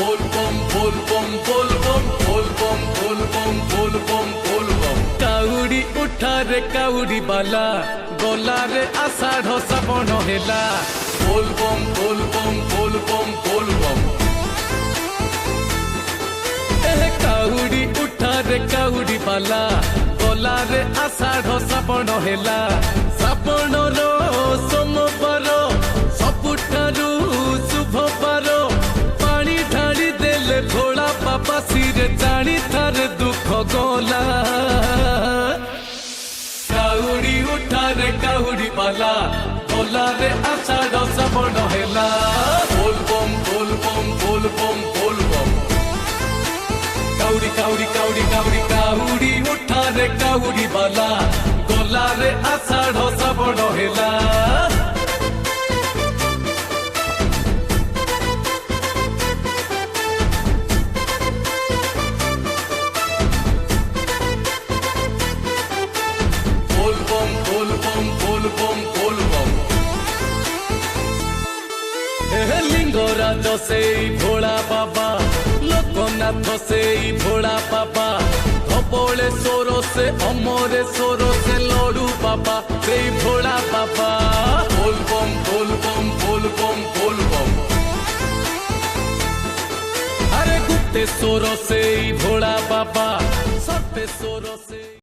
बोल बम बोल बम बोल बम बोल बम बोल बम बोल बम बोल बम। काउडी उठा रे काउडी बाला गला रे आषाढ़ श्रावण हेला। बोल बम बोल बम बोल बम बोल बम। काउडी उठा रे काउडी बाला गला रे आषाढ़ श्रावण हेला। श्रावण रो सोमवार सबुठारू शुभ बार पानी ढाड़ी देले भोला बाबा सिरे जानी थार दुख गला। काउडी उठा रे काउडी बाला गला रे आषाढ़ श्रावण हेला। बोल बम बोल बम बोल बम बोल बम। काउडी काउडी काउडी काउडी काउडी उठा रे काउडी बाला गला रे आषाढ़ श्रावण हेला। बोल बम बोल बम बोल बम बोल बम। लिंगराज से भोला बाबा लोकनाथ से भोला बाबा धबले सोरो से अमरे सोरो से लड़ू बाबा से भोला बाबा। बोल बम बोल बम बोल बम बोल बम। अरे गुप्ते सोरो से भोला बाबा सत्य सोरो